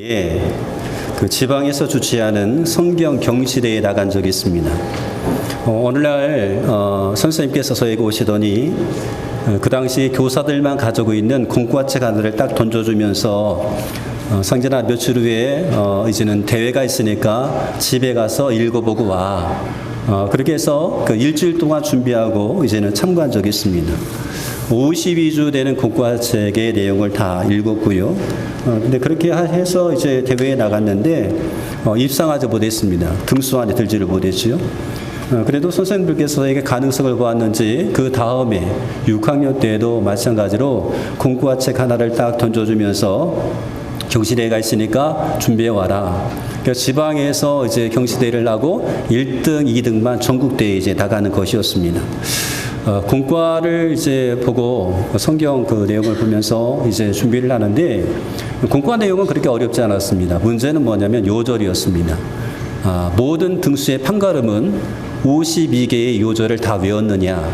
예, 그 지방에서 주최하는 성경 경시대회에 나간 적이 있습니다. 오늘날 선생님께서 저에게 오시더니 그 당시 교사들만 가지고 있는 공과책 하나를 딱 던져주면서 상진아 며칠 후에 이제는 대회가 있으니까 집에 가서 읽어보고 와. 그렇게 해서 그 일주일 동안 준비하고 이제는 참가한 적이 있습니다. 52주 되는 공과책의 내용을 다 읽었고요. 근데 그렇게 해서 이제 대회에 나갔는데 입상하지 못했습니다. 등수 안에 들지를 못했지요. 그래도 선생님들께서 저에게 가능성을 보았는지 그 다음에 6학년 때에도 마찬가지로 공과책 하나를 딱 던져주면서 경시대회가 있으니까 준비해 와라. 그러니까 지방에서 이제 경시대회를 하고 1등, 2등만 전국대회에 이제 나가는 것이었습니다. 공과를 이제 보고 성경 그 내용을 보면서 이제 준비를 하는데 공과 내용은 그렇게 어렵지 않았습니다. 문제는 뭐냐면 요절이었습니다. 모든 등수의 판가름은 52개의 요절을 다 외웠느냐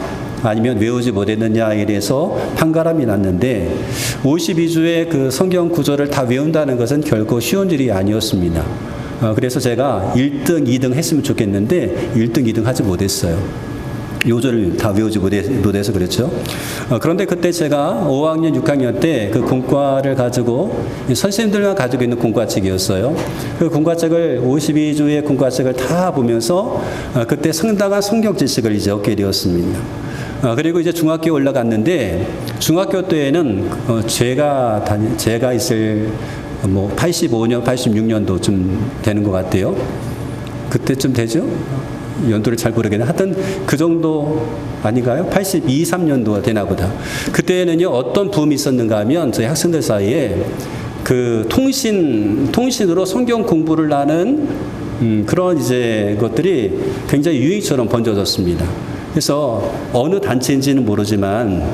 아니면 외우지 못했느냐에 대해서 판가름이 났는데 52주의 그 성경 구절을 다 외운다는 것은 결코 쉬운 일이 아니었습니다. 그래서 제가 1등, 2등 했으면 좋겠는데 1등, 2등 하지 못했어요. 요절을 다 외우지 못해서 그렇죠. 그런데 그때 제가 5학년, 6학년 때 그 공과를 가지고 선생님들만 가지고 있는 공과책이었어요. 그 공과책을 52주의 공과책을 다 보면서 그때 상당한 성경 지식을 이제 얻게 되었습니다. 그리고 이제 중학교에 올라갔는데 중학교 때에는 제가 있을 85년, 86년도쯤 되는 것 같아요. 그때쯤 되죠? 연도를 잘 모르겠는데 하여튼 그 정도 아닌가요? 82, 3년도가 되나 보다. 그때는요 어떤 붐이 있었는가 하면 저희 학생들 사이에 그 통신으로 성경 공부를 하는 그런 이제 것들이 굉장히 유행처럼 번져졌습니다. 그래서 어느 단체인지는 모르지만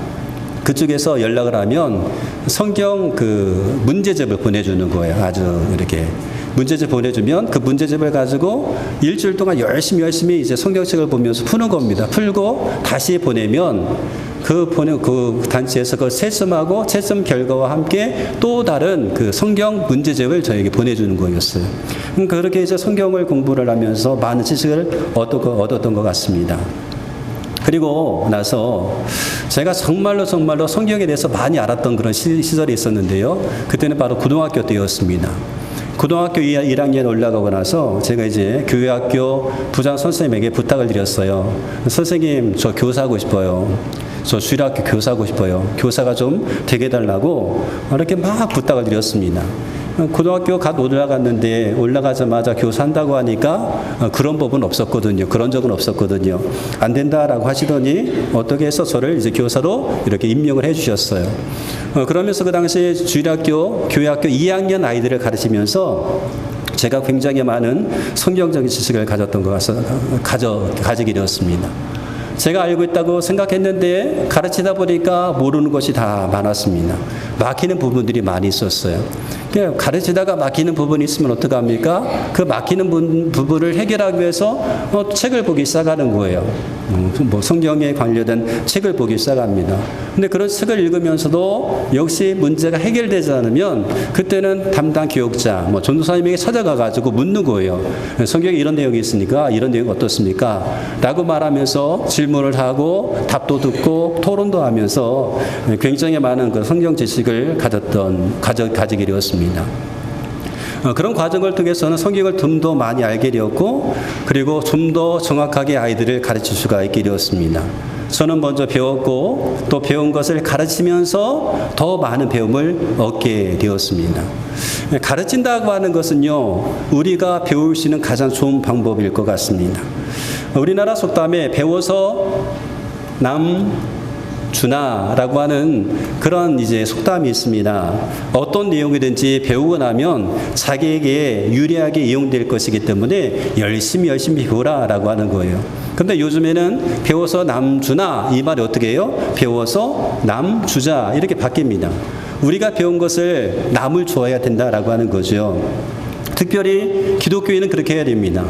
그쪽에서 연락을 하면 성경 그 문제집을 보내주는 거예요. 아주 이렇게 문제집 보내주면 그 문제집을 가지고 일주일 동안 열심히 이제 성경책을 보면서 푸는 겁니다. 풀고 다시 보내면 그 단체에서 그 채점하고 채점 결과와 함께 또 다른 그 성경 문제집을 저에게 보내주는 거였어요. 그렇게 이제 성경을 공부를 하면서 많은 지식을 얻었던 것 같습니다. 그리고 나서 제가 정말로 성경에 대해서 많이 알았던 그런 시절이 있었는데요. 그때는 바로 고등학교 때였습니다. 고등학교 1학년 올라가고 나서 제가 이제 교회학교 부장 선생님에게 부탁을 드렸어요. 선생님, 저 교사하고 싶어요. 저 주일학교 교사하고 싶어요. 교사가 좀 되게 해달라고 이렇게 막 부탁을 드렸습니다. 고등학교 올라갔는데 올라가자마자 교사한다고 하니까 그런 법은 없었거든요. 그런 적은 없었거든요. 안 된다라고 하시더니 어떻게 해서 저를 이제 교사로 이렇게 임명을 해주셨어요. 그러면서 그 당시 주일학교, 교회학교 2학년 아이들을 가르치면서 제가 굉장히 많은 성경적인 지식을 가지게 되었습니다. 제가 알고 있다고 생각했는데 가르치다 보니까 모르는 것이 다 많았습니다. 막히는 부분들이 많이 있었어요. 가르치다가 막히는 부분이 있으면 어떡합니까? 그 막히는 부분을 해결하기 위해서 책을 보기 시작하는 거예요. 성경에 관련된 책을 보기 시작합니다. 근데 그런 책을 읽으면서도 역시 문제가 해결되지 않으면 그때는 담당 교육자, 전도사님에게 찾아가가지고 묻는 거예요. 성경에 이런 내용이 있으니까 이런 내용이 어떻습니까? 라고 말하면서 질문을 하고 답도 듣고 토론도 하면서 굉장히 많은 그 성경 지식을 가지게 되었습니다. 그런 과정을 통해서는 성경을 좀 더 많이 알게 되었고 그리고 좀 더 정확하게 아이들을 가르칠 수가 있게 되었습니다. 저는 먼저 배웠고 또 배운 것을 가르치면서 더 많은 배움을 얻게 되었습니다. 가르친다고 하는 것은요 우리가 배울 수 있는 가장 좋은 방법일 것 같습니다. 우리나라 속담에 배워서 주나라고 하는 그런 이제 속담이 있습니다. 어떤 내용이든지 배우고 나면 자기에게 유리하게 이용될 것이기 때문에 열심히 배우라라고 하는 거예요. 근데 요즘에는 배워서 주나 이 말이 어떻게 해요? 배워서 주자 이렇게 바뀝니다. 우리가 배운 것을 남을 주어야 된다라고 하는 거죠. 특별히 기독교인은 그렇게 해야 됩니다.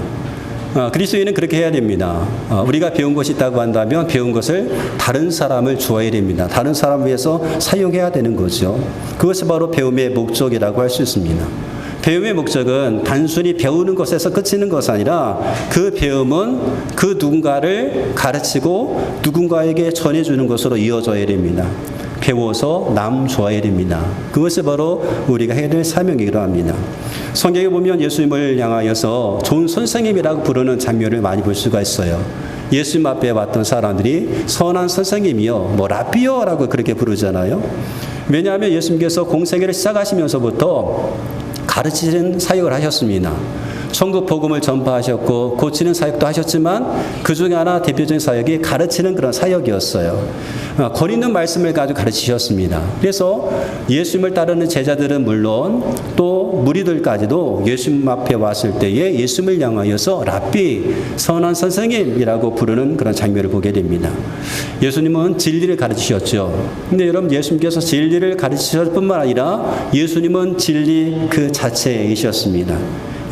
그리스도인은 그렇게 해야 됩니다. 우리가 배운 것이 있다고 한다면 배운 것을 다른 사람을 주어야 됩니다. 다른 사람을 위해서 사용해야 되는 거죠. 그것이 바로 배움의 목적이라고 할 수 있습니다. 배움의 목적은 단순히 배우는 것에서 그치는 것이 아니라 그 배움은 그 누군가를 가르치고 누군가에게 전해주는 것으로 이어져야 됩니다. 배워서 남 좋아해야 됩니다. 그것이 바로 우리가 해야 될 사명이기도 합니다. 성경에 보면 예수님을 향하여서 좋은 선생님이라고 부르는 장면을 많이 볼 수가 있어요. 예수님 앞에 왔던 사람들이 선한 선생님이요, 라비요라고 그렇게 부르잖아요. 왜냐하면 예수님께서 공생애를 시작하시면서부터 가르치는 사역을 하셨습니다. 천국 복음을 전파하셨고 고치는 사역도 하셨지만 그 중에 하나 대표적인 사역이 가르치는 그런 사역이었어요. 거리 있는 말씀을 가지고 가르치셨습니다. 그래서 예수님을 따르는 제자들은 물론 또 무리들까지도 예수님 앞에 왔을 때에 예수님을 향하여서 랍비, 선한 선생님이라고 부르는 그런 장면을 보게 됩니다. 예수님은 진리를 가르치셨죠. 근데 여러분, 예수님께서 진리를 가르치셨을 뿐만 아니라 예수님은 진리 그 자체이셨습니다.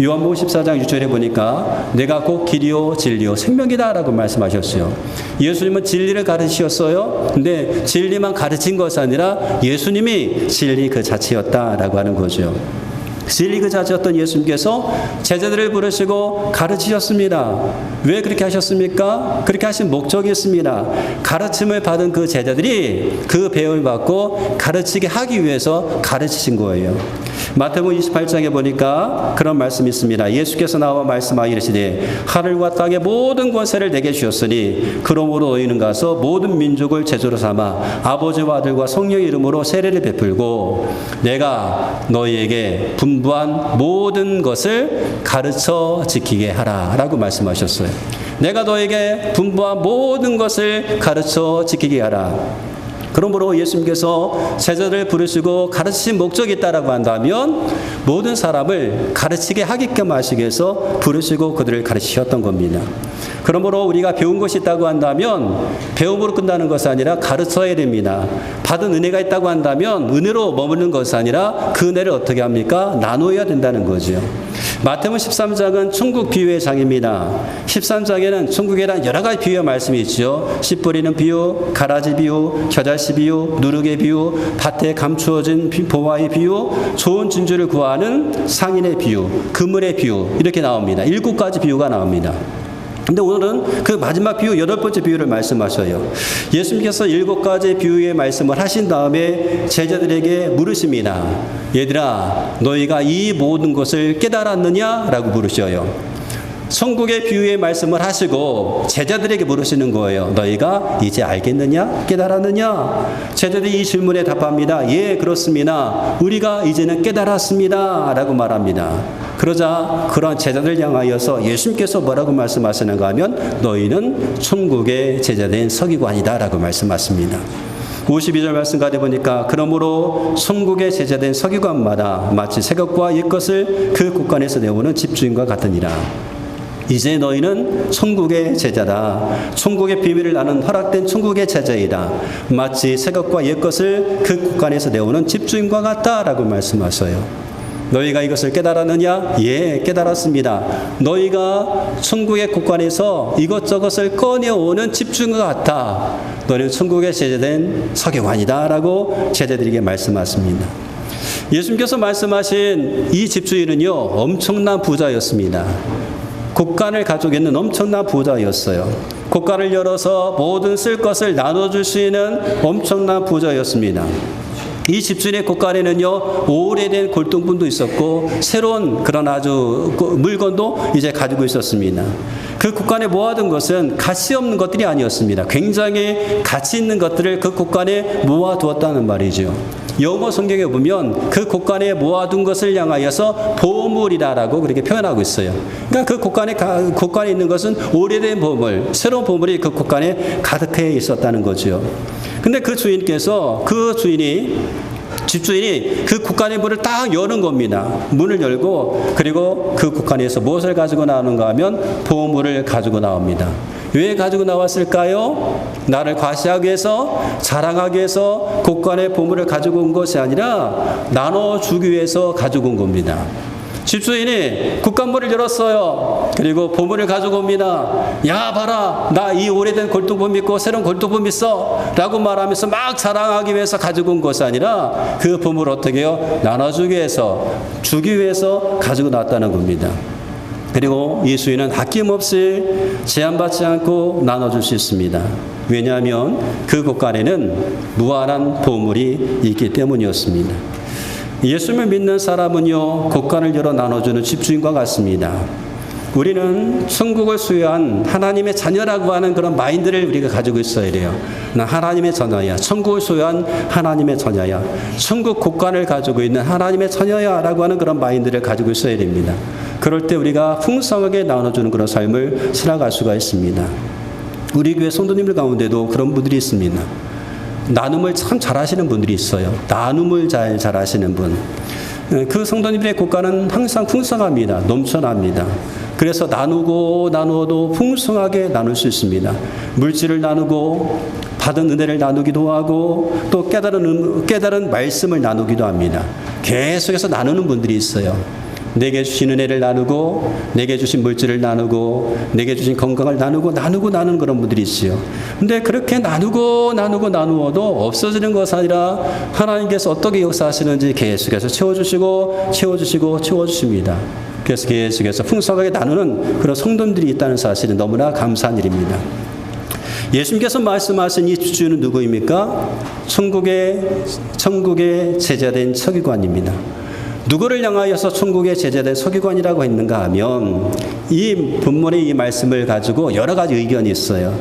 요한복음 14장 6절에 보니까 내가 곧 길이요 진리요 생명이다 라고 말씀하셨어요. 예수님은 진리를 가르치셨어요. 근데 진리만 가르친 것이 아니라 예수님이 진리 그 자체였다라고 하는 거죠. 진리 그 자체였던 예수님께서 제자들을 부르시고 가르치셨습니다. 왜 그렇게 하셨습니까? 그렇게 하신 목적이 있습니다. 가르침을 받은 그 제자들이 그 배움을 받고 가르치게 하기 위해서 가르치신 거예요. 마태복음 28장에 보니까 그런 말씀이 있습니다. 예수께서 나와 말씀하여 이르시되 하늘과 땅의 모든 권세를 내게 주셨으니 그러므로 너희는 가서 모든 민족을 제자로 삼아 아버지와 아들과 성령의 이름으로 세례를 베풀고 내가 너희에게 분부한 모든 것을 가르쳐 지키게 하라 라고 말씀하셨어요. 내가 너에게 분부한 모든 것을 가르쳐 지키게 하라. 그러므로 예수님께서 제자들을 부르시고 가르치신 목적이 있다라고 한다면 모든 사람을 가르치게 하게끔 하시기 위해서 부르시고 그들을 가르치셨던 겁니다. 그러므로 우리가 배운 것이 있다고 한다면 배움으로 끝나는 것이 아니라 가르쳐야 됩니다. 받은 은혜가 있다고 한다면 은혜로 머무는 것이 아니라 그 은혜를 어떻게 합니까? 나누어야 된다는 거죠. 마태복음 13장은 천국 비유의 장입니다. 13장에는 천국에 대한 여러 가지 비유의 말씀이 있죠. 씨 뿌리는 비유, 가라지 비유, 겨자씨 비유, 누룩의 비유, 밭에 감추어진 보화의 비유, 좋은 진주를 구하는 상인의 비유, 그물의 비유 이렇게 나옵니다. 7가지 비유가 나옵니다. 근데 오늘은 그 마지막 비유 8번째 비유를 말씀하셔요. 예수님께서 7가지 비유의 말씀을 하신 다음에 제자들에게 물으십니다. 얘들아, 너희가 이 모든 것을 깨달았느냐? 라고 물으셔요. 천국의 비유의 말씀을 하시고 제자들에게 물으시는 거예요. 너희가 이제 알겠느냐? 깨달았느냐? 제자들이 이 질문에 답합니다. 예, 그렇습니다. 우리가 이제는 깨달았습니다. 라고 말합니다. 그러자 그러한 제자들 향하여서 예수님께서 뭐라고 말씀하시는가 하면 너희는 천국의 제자된 서기관이다 라고 말씀하십니다. 52절 말씀 가다 보니까 그러므로 천국의 제자된 서기관마다 마치 새것과 옛것을 그 곳간에서 내오는 집주인과 같으니라. 이제 너희는 천국의 제자다. 천국의 비밀을 아는 허락된 천국의 제자이다. 마치 새것과 옛것을 그 곳간에서 내오는 집주인과 같다라고 말씀하셔요. 너희가 이것을 깨달았느냐? 예, 깨달았습니다. 너희가 천국의 곳간에서 이것저것을 꺼내오는 집주인과 같아. 너희는 천국의 제자된 서기관이다 라고 제자들에게 말씀하십니다. 예수님께서 말씀하신 이 집주인은요, 엄청난 부자였습니다. 곳간을 가지고 있는 엄청난 부자였어요. 곳간을 열어서 모든 쓸 것을 나눠줄 수 있는 엄청난 부자였습니다. 이 집주인의 곳간에는요, 오래된 골동품도 있었고 새로운 그런 아주 물건도 이제 가지고 있었습니다. 그 곳간에 모아둔 것은 가치 없는 것들이 아니었습니다. 굉장히 가치 있는 것들을 그 곳간에 모아두었다는 말이죠. 영어 성경에 보면 그 곳간에 모아둔 것을 향하여서 보물이라고 그렇게 표현하고 있어요. 그러니까 그 곳간에 있는 것은 오래된 보물, 새로운 보물이 그 곳간에 가득해 있었다는 거죠. 근데 그 집주인이 그 곳간의 문을 딱 여는 겁니다. 문을 열고 그리고 그 곳간에서 무엇을 가지고 나오는가 하면 보물을 가지고 나옵니다. 왜 가지고 나왔을까요? 나를 과시하기 위해서, 자랑하기 위해서 곳간의 보물을 가지고 온 것이 아니라 나눠주기 위해서 가지고 온 겁니다. 집주인이 굿간물을 열었어요. 그리고 보물을 가지고 옵니다. 야 봐라, 나 이 오래된 골동품 있고 새로운 골동품 있어 라고 말하면서 막 자랑하기 위해서 가지고 온 것이 아니라 그 보물을 어떻게 해요? 나눠주기 위해서, 주기 위해서 가지고 나왔다는 겁니다. 그리고 예수님은 아낌없이 제한받지 않고 나눠줄 수 있습니다. 왜냐하면 그 곳간에는 무한한 보물이 있기 때문이었습니다. 예수님을 믿는 사람은요, 곳간을 열어 나눠주는 집주인과 같습니다. 우리는 천국을 소유한 하나님의 자녀라고 하는 그런 마인드를 우리가 가지고 있어야 돼요. 나 하나님의 자녀야. 천국을 소유한 하나님의 자녀야. 천국 곳간을 가지고 있는 하나님의 자녀야 라고 하는 그런 마인드를 가지고 있어야 됩니다. 그럴 때 우리가 풍성하게 나눠주는 그런 삶을 살아갈 수가 있습니다. 우리 교회 성도님들 가운데도 그런 분들이 있습니다. 나눔을 참 잘하시는 분들이 있어요. 나눔을 잘하시는 분. 그 성도님들의 곳간은 항상 풍성합니다. 넘쳐납니다. 그래서 나누어도 풍성하게 나눌 수 있습니다. 물질을 나누고 받은 은혜를 나누기도 하고 또 깨달은 말씀을 나누기도 합니다. 계속해서 나누는 분들이 있어요. 내게 주신 은혜를 나누고 내게 주신 물질을 나누고 내게 주신 건강을 나누는 그런 분들이 있어요. 근데 그렇게 나누어도 없어지는 것이 아니라 하나님께서 어떻게 역사하시는지 계속해서 채워주십니다. 그래서 계속해서 풍성하게 나누는 그런 성도들이 있다는 사실은 너무나 감사한 일입니다. 예수님께서 말씀하신 이 주주는 누구입니까? 천국의 제자된 서기관입니다. 누구를 향하여서 천국의 제자된 서기관이라고 했는가 하면 이 본문의 이 말씀을 가지고 여러 가지 의견이 있어요.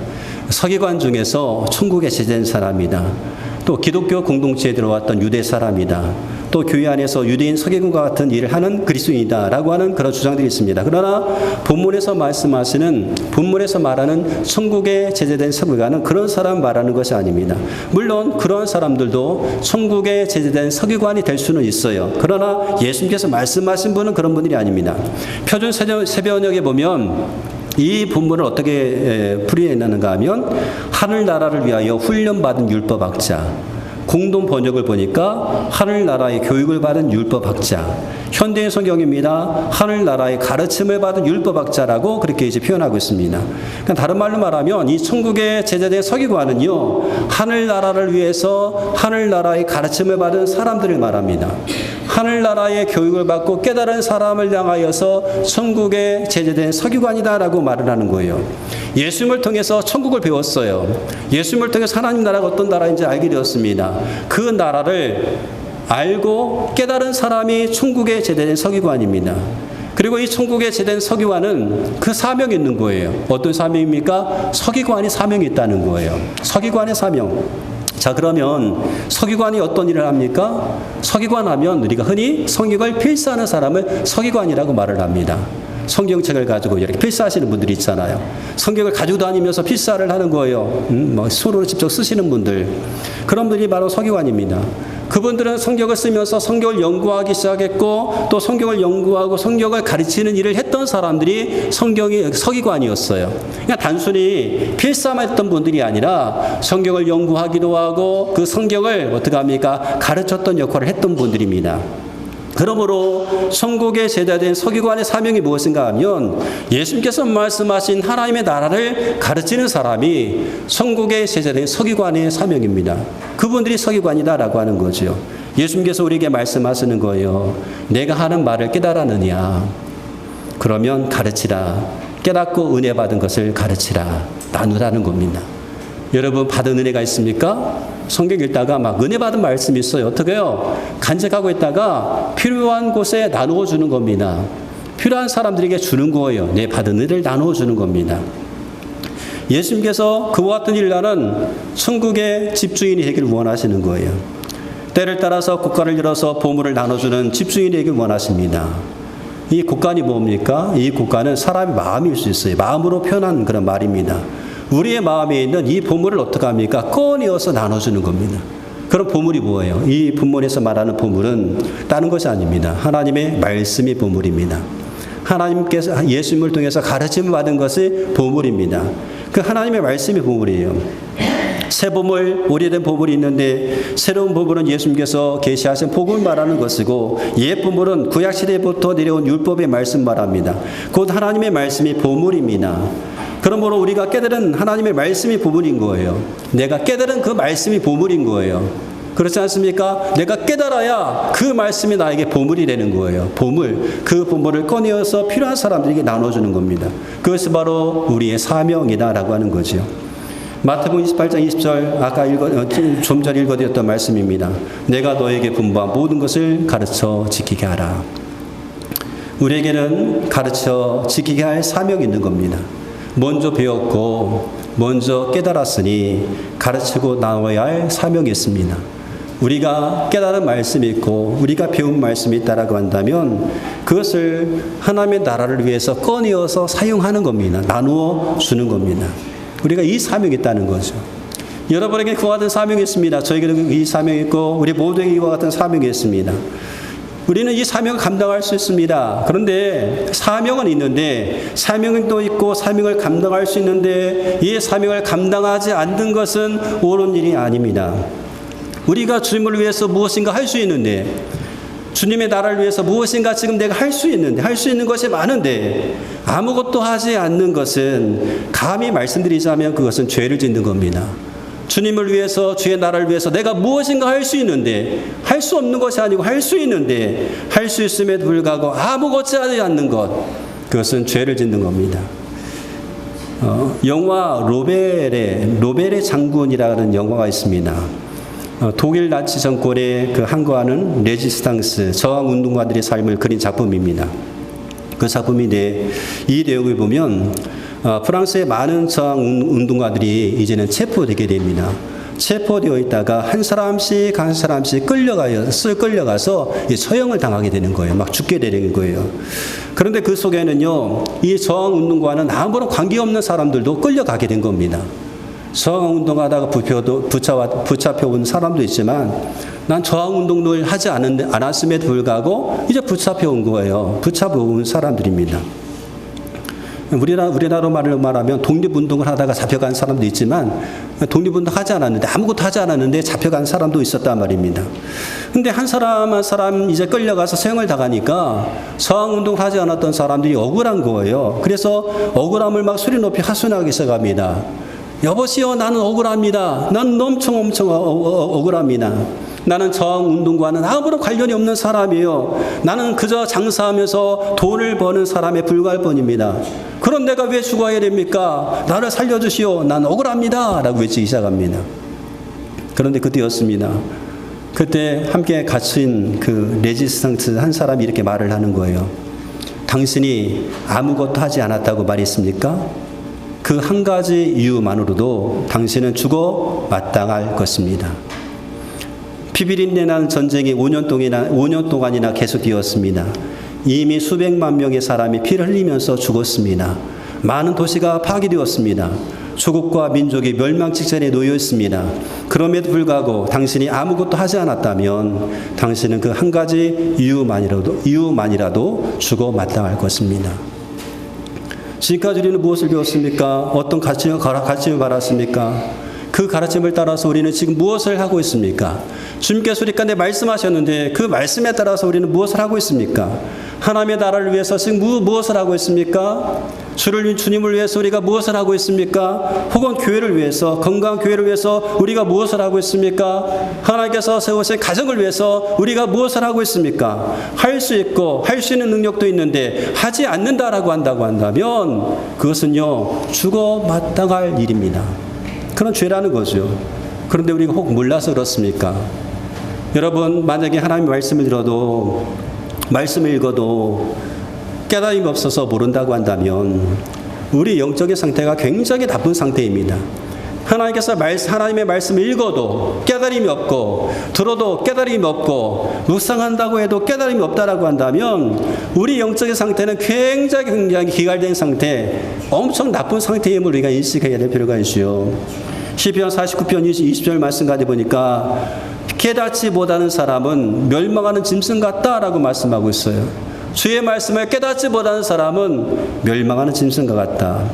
서기관 중에서 천국의 제자된 사람이다. 또 기독교 공동체에 들어왔던 유대 사람이다. 또 교회 안에서 유대인 서기관과 같은 일을 하는 그리스도인이다 라고 하는 그런 주장들이 있습니다. 그러나 본문에서 말하는 천국의 제자된 서기관은 그런 사람 말하는 것이 아닙니다. 물론 그런 사람들도 천국의 제자된 서기관이 될 수는 있어요. 그러나 예수님께서 말씀하신 분은 그런 분들이 아닙니다. 표준 세번역에 보면 이 본문을 어떻게 풀이해놨는가 하면 하늘나라를 위하여 훈련받은 율법학자, 공동 번역을 보니까 하늘나라의 교육을 받은 율법학자, 현대인 성경입니다. 하늘나라의 가르침을 받은 율법학자라고 그렇게 이제 표현하고 있습니다. 그러니까 다른 말로 말하면 이 천국의 제자된 서기관은요, 하늘나라를 위해서 하늘나라의 가르침을 받은 사람들을 말합니다. 하늘나라의 교육을 받고 깨달은 사람을 향하여서 천국의 제자된 서기관이다라고 말을 하는 거예요. 예수님을 통해서 천국을 배웠어요. 예수님을 통해서 하나님 나라가 어떤 나라인지 알게 되었습니다. 그 나라를 알고 깨달은 사람이 천국의 제자된 서기관입니다. 그리고 이 천국의 제자된 서기관은 그 사명이 있는 거예요. 어떤 사명입니까? 서기관이 사명이 있다는 거예요. 서기관의 사명. 자, 그러면 서기관이 어떤 일을 합니까? 서기관 하면 우리가 흔히 성경을 필사하는 사람을 서기관이라고 말을 합니다. 성경책을 가지고 이렇게 필사하시는 분들이 있잖아요. 성경을 가지고 다니면서 필사를 하는 거예요. 손으로 직접 쓰시는 분들. 그런 분들이 바로 서기관입니다. 그분들은 성경을 쓰면서 성경을 연구하기 시작했고 또 성경을 연구하고 성경을 가르치는 일을 했던 사람들이 서기관이었어요. 그냥 단순히 필사만 했던 분들이 아니라 성경을 연구하기도 하고 그 성경을 어떻게 합니까? 가르쳤던 역할을 했던 분들입니다. 그러므로 천국의 제자된 서기관의 사명이 무엇인가 하면 예수님께서 말씀하신 하나님의 나라를 가르치는 사람이 천국의 제자된 서기관의 사명입니다. 그분들이 서기관이다라고 하는 거죠. 예수님께서 우리에게 말씀하시는 거예요. 내가 하는 말을 깨달았느냐? 그러면 가르치라. 깨닫고 은혜 받은 것을 가르치라. 나누라는 겁니다. 여러분 받은 은혜가 있습니까? 성경 읽다가 막 은혜 받은 말씀이 있어요. 어떻게 해요? 간직하고 있다가 필요한 곳에 나누어 주는 겁니다. 필요한 사람들에게 주는 거예요. 내 받은 은혜를 나누어 주는 겁니다. 예수님께서 그와 같은 일을 하는 천국의 집주인이 되기를 원하시는 거예요. 때를 따라서 곳간을 열어서 보물을 나눠주는 집주인이 되기를 원하십니다. 이 곳간이 뭡니까? 이 곳간은 사람의 마음일 수 있어요. 마음으로 표현한 그런 말입니다. 우리의 마음에 있는 이 보물을 어떻게 합니까? 꺼내어서 나눠주는 겁니다. 그럼 보물이 뭐예요? 이 본문에서 말하는 보물은 다른 것이 아닙니다. 하나님의 말씀이 보물입니다. 하나님께서 예수님을 통해서 가르침을 받은 것이 보물입니다. 그 하나님의 말씀이 보물이에요. 새 보물, 오래된 보물이 있는데 새로운 보물은 예수님께서 계시하신 복음을 말하는 것이고 옛 보물은 구약시대부터 내려온 율법의 말씀 말합니다. 곧 하나님의 말씀이 보물입니다. 그러므로 우리가 깨달은 하나님의 말씀이 보물인 거예요. 내가 깨달은 그 말씀이 보물인 거예요. 그렇지 않습니까? 내가 깨달아야 그 말씀이 나에게 보물이 되는 거예요. 보물, 그 보물을 꺼내어서 필요한 사람들에게 나눠주는 겁니다. 그것이 바로 우리의 사명이다라고 하는 거죠. 마태복음 28장 20절 아까 좀 전에 읽어드렸던 말씀입니다. 내가 너에게 분부한 모든 것을 가르쳐 지키게 하라. 우리에게는 가르쳐 지키게 할 사명이 있는 겁니다. 먼저 배웠고 먼저 깨달았으니 가르치고 나눠야 할 사명이 있습니다. 우리가 깨달은 말씀이 있고 우리가 배운 말씀이 있다라고 한다면 그것을 하나님의 나라를 위해서 꺼내어서 사용하는 겁니다. 나누어 주는 겁니다. 우리가 이 사명이 있다는 거죠. 여러분에게 그와 같은 사명이 있습니다. 저에게도 이 사명이 있고 우리 모두에게 이와 같은 사명이 있습니다. 우리는 이 사명을 감당할 수 있습니다. 그런데 사명은 있는데 사명도 있고 사명을 감당할 수 있는데 이 사명을 감당하지 않는 것은 옳은 일이 아닙니다. 우리가 주님을 위해서 무엇인가 할 수 있는데 주님의 나라를 위해서 무엇인가 지금 내가 할 수 있는데 할 수 있는 것이 많은데 아무것도 하지 않는 것은 감히 말씀드리자면 그것은 죄를 짓는 겁니다. 주님을 위해서 주의 나라를 위해서 내가 무엇인가 할 수 있는데 할 수 없는 것이 아니고 할 수 있는데 할 수 있음에도 불구하고 아무것도 하지 않는 것 그것은 죄를 짓는 겁니다. 영화 로벨의 장군이라는 영화가 있습니다. 독일 나치 정권에 그 항거하는 레지스탕스 저항 운동가들의 삶을 그린 작품입니다. 그 작품인데 이 내용을 보면 프랑스의 많은 저항 운동가들이 이제는 체포되게 됩니다. 체포되어 있다가 한 사람씩 끌려가서 처형을 당하게 되는 거예요. 막 죽게 되는 거예요. 그런데 그 속에는요, 이 저항 운동과는 아무런 관계없는 사람들도 끌려가게 된 겁니다. 저항운동하다가 붙잡혀온 사람도 있지만 난 저항운동을 하지 않았음에도 불구하고 이제 붙잡혀온 거예요. 붙잡혀온 사람들입니다. 우리나라 말로 말하면 독립운동을 하다가 잡혀간 사람도 있지만 독립운동 하지 않았는데 아무것도 하지 않았는데 잡혀간 사람도 있었단 말입니다. 근데 한 사람 이제 끌려가서 생을 당하니까 저항운동을 하지 않았던 사람들이 억울한 거예요. 그래서 억울함을 막 소리 높이 하소연하기 시작합니다. 여보시오, 나는 억울합니다. 나는 엄청 억울합니다. 나는 저항운동과는 아무런 관련이 없는 사람이에요. 나는 그저 장사하면서 돈을 버는 사람에 불과할 뿐입니다. 그럼 내가 왜 죽어야 됩니까? 나를 살려주시오. 난 억울합니다. 라고 외치기 시작합니다. 그런데 그때였습니다. 그때 함께 갇힌 그 레지스탕스 한 사람이 이렇게 말을 하는 거예요. 당신이 아무것도 하지 않았다고 말했습니까? 그 한 가지 이유만으로도 당신은 죽어 마땅할 것입니다. 피비린내 나는 전쟁이 5년 동안이나 계속되었습니다. 이미 수백만 명의 사람이 피를 흘리면서 죽었습니다. 많은 도시가 파괴되었습니다. 조국과 민족이 멸망 직전에 놓여 있습니다. 그럼에도 불구하고 당신이 아무것도 하지 않았다면 당신은 그 한 가지 이유만이라도 죽어 마땅할 것입니다. 지금까지 우리는 무엇을 배웠습니까? 어떤 가르침을 받았습니까? 그 가르침을 따라서 우리는 지금 무엇을 하고 있습니까? 주님께서 우리 가운데 말씀하셨는데 그 말씀에 따라서 우리는 무엇을 하고 있습니까? 하나님의 나라를 위해서 지금 무엇을 하고 있습니까? 주님을 위해서 우리가 무엇을 하고 있습니까? 혹은 교회를 위해서, 건강한 교회를 위해서 우리가 무엇을 하고 있습니까? 하나님께서 세우신 가정을 위해서 우리가 무엇을 하고 있습니까? 할 수 있고 할 수 있는 능력도 있는데 하지 않는다라고 한다면 그것은요, 죽어 마땅할 일입니다. 그런 죄라는 거죠. 그런데 우리가 혹 몰라서 그렇습니까? 여러분, 만약에 하나님의 말씀을 읽어도 깨달음이 없어서 모른다고 한다면 우리 영적인 상태가 굉장히 나쁜 상태입니다. 하나님께서 하나님의 말씀을 읽어도 깨달음이 없고 들어도 깨달음이 없고 묵상한다고 해도 깨달음이 없다라고 한다면 우리 영적인 상태는 굉장히 기갈된 상태, 엄청 나쁜 상태임을 우리가 인식해야 될 필요가 있죠. 시편 49편 20절 말씀 가지 보니까 깨닫지 못하는 사람은 멸망하는 짐승 같다라고 말씀하고 있어요. 주의 말씀을 깨닫지 못하는 사람은 멸망하는 짐승과 같다.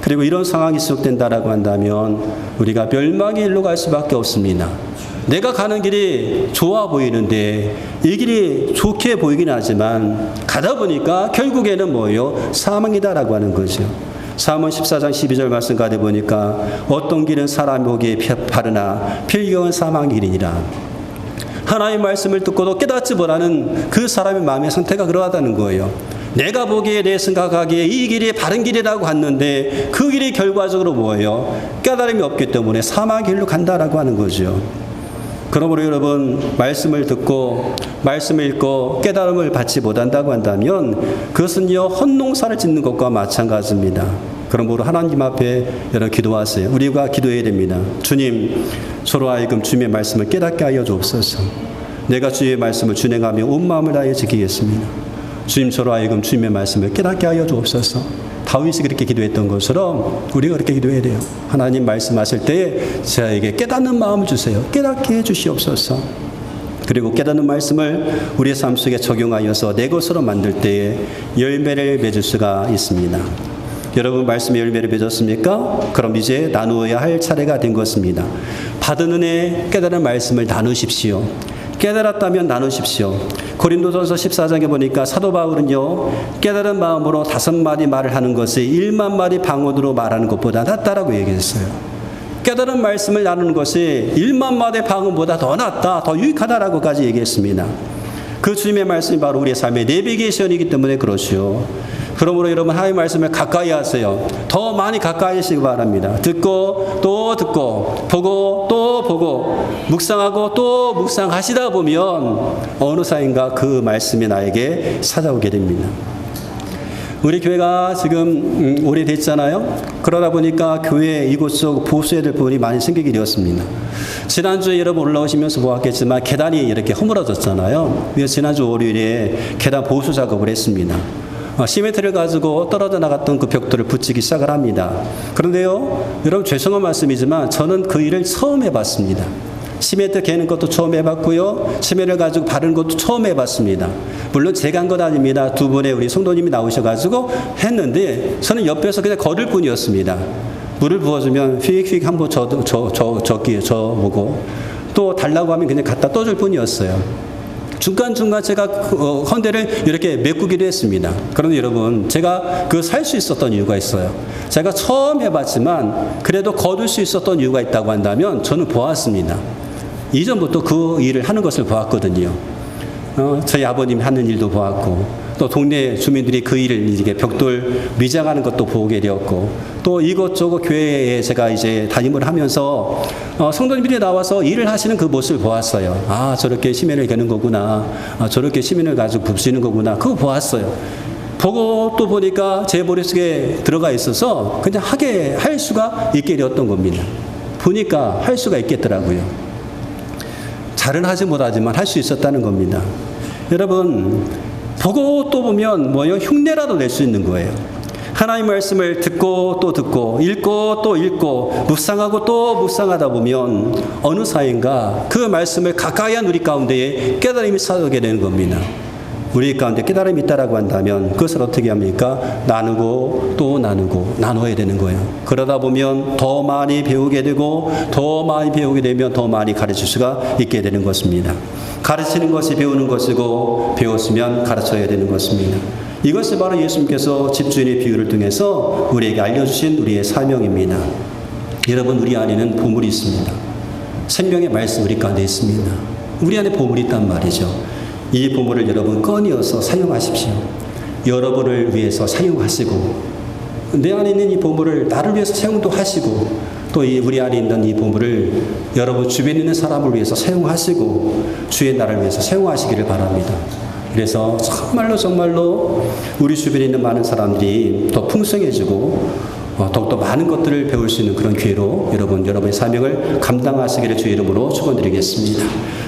그리고 이런 상황이 지속된다라고 한다면 우리가 멸망의 일로 갈 수밖에 없습니다. 내가 가는 길이 좋아 보이는데 이 길이 좋게 보이긴 하지만 가다 보니까 결국에는 뭐예요? 사망이다라고 하는 거죠. 사문 14장 12절 말씀 가다 보니까 어떤 길은 사람 보기에 바르나 필경은 사망의 길이니라. 하나님의 말씀을 듣고도 깨닫지 못하는 그 사람의 마음의 상태가 그러하다는 거예요. 내가 보기에 내 생각하기에 이 길이 바른 길이라고 했는데 그 길이 결과적으로 뭐예요? 깨달음이 없기 때문에 사망의 길로 간다라고 하는 거죠. 그러므로 여러분 말씀을 듣고 말씀을 읽고 깨달음을 받지 못한다고 한다면 그것은요 헛농사를 짓는 것과 마찬가지입니다. 그러므로 하나님 앞에 여러분 기도하세요. 우리가 기도해야 됩니다. 주님, 저로 하여금 주님의 말씀을 깨닫게 하여 주옵소서. 내가 주의 말씀을 준행하며 온 마음을 다해 지키겠습니다. 주님, 저로 하여금 주님의 말씀을 깨닫게 하여 주옵소서. 다윗이 그렇게 기도했던 것처럼 우리가 그렇게 기도해야 돼요. 하나님 말씀하실 때에 저에게 깨닫는 마음을 주세요. 깨닫게 해 주시옵소서. 그리고 깨닫는 말씀을 우리의 삶 속에 적용하여서 내 것으로 만들 때에 열매를 맺을 수가 있습니다. 여러분 말씀의 열매를 맺었습니까? 그럼 이제 나누어야 할 차례가 된 것입니다. 받은 은혜 깨달은 말씀을 나누십시오. 깨달았다면 나누십시오. 고린도전서 14장에 보니까 사도 바울은요 깨달은 마음으로 5마디 말을 하는 것이 1만 마디 방언으로 말하는 것보다 낫다라고 얘기했어요. 깨달은 말씀을 나누는 것이 1만 마디 방언보다 더 낫다, 더 유익하다라고까지 얘기했습니다. 그 주님의 말씀이 바로 우리의 삶의 내비게이션이기 때문에 그렇죠. 그러므로 여러분 하나님의 말씀을 가까이 하세요. 더 많이 가까이 하시기 바랍니다. 듣고 또 듣고 보고 또 보고 묵상하고 또 묵상하시다 보면 어느 사이인가 그 말씀이 나에게 찾아오게 됩니다. 우리 교회가 지금 오래됐잖아요. 그러다 보니까 교회 이곳저곳 보수해야 될 부분이 많이 생기게 되었습니다. 지난주에 여러분 올라오시면서 보았겠지만 계단이 이렇게 허물어졌잖아요. 그래서 지난주 월요일에 계단 보수 작업을 했습니다. 시멘트를 가지고 떨어져 나갔던 그 벽돌을 붙이기 시작을 합니다. 그런데요, 여러분 죄송한 말씀이지만 저는 그 일을 처음 해봤습니다. 시멘트 개는 것도 처음 해봤고요, 시멘트를 가지고 바르는 것도 처음 해봤습니다. 물론 제가 한 건 아닙니다. 두 분의 우리 성도님이 나오셔가지고 했는데 저는 옆에서 그냥 걸을 뿐이었습니다. 물을 부어주면 휙휙 한번 저보고 또 달라고 하면 그냥 갖다 떠줄 뿐이었어요. 중간중간 제가 헌대를 이렇게 메꾸기도 했습니다. 그런데 여러분 제가 그 살 수 있었던 이유가 있어요. 제가 처음 해봤지만 그래도 거둘 수 있었던 이유가 있다고 한다면 저는 보았습니다. 이전부터 그 일을 하는 것을 보았거든요. 저희 아버님이 하는 일도 보았고 또 동네 주민들이 그 일을 이렇게 벽돌 미장하는 것도 보게 되었고 또 이것저것 교회에 제가 이제 담임을 하면서 성도님들이 나와서 일을 하시는 그 모습을 보았어요. 아, 저렇게 시멘을 개는 거구나. 아, 저렇게 시멘을 가지고 붓시는 거구나. 그거 보았어요. 보고 또 보니까 제 머릿속에 들어가 있어서 그냥 할 수가 있게 되었던 겁니다. 보니까 할 수가 있겠더라고요. 잘은 하지 못하지만 할 수 있었다는 겁니다. 여러분 보고 또 보면 흉내라도 낼 수 있는 거예요. 하나님 말씀을 듣고 또 듣고 읽고 또 읽고 묵상하고 또 묵상하다 보면 어느 사이인가 그 말씀을 가까이 한 우리 가운데에 깨달음이 찾아오게 되는 겁니다. 우리 가운데 깨달음이 있다라고 한다면 그것을 어떻게 합니까? 나누고 또 나누고 나눠야 되는 거예요. 그러다 보면 더 많이 배우게 되고 더 많이 배우게 되면 더 많이 가르칠 수가 있게 되는 것입니다. 가르치는 것이 배우는 것이고 배웠으면 가르쳐야 되는 것입니다. 이것이 바로 예수님께서 집주인의 비유를 통해서 우리에게 알려주신 우리의 사명입니다. 여러분 우리 안에는 보물이 있습니다. 생명의 말씀 우리 가운데 있습니다. 우리 안에 보물이 있단 말이죠. 이 보물을 여러분 꺼내어서 사용하십시오. 여러분을 위해서 사용하시고 내 안에 있는 이 보물을 나를 위해서 사용도 하시고 또 우리 안에 있는 이 보물을 여러분 주변에 있는 사람을 위해서 사용하시고 주의 나라를 위해서 사용하시기를 바랍니다. 그래서 정말로 우리 주변에 있는 많은 사람들이 더 풍성해지고 더욱더 많은 것들을 배울 수 있는 그런 기회로 여러분의 사명을 감당하시기를 주의 이름으로 축원드리겠습니다.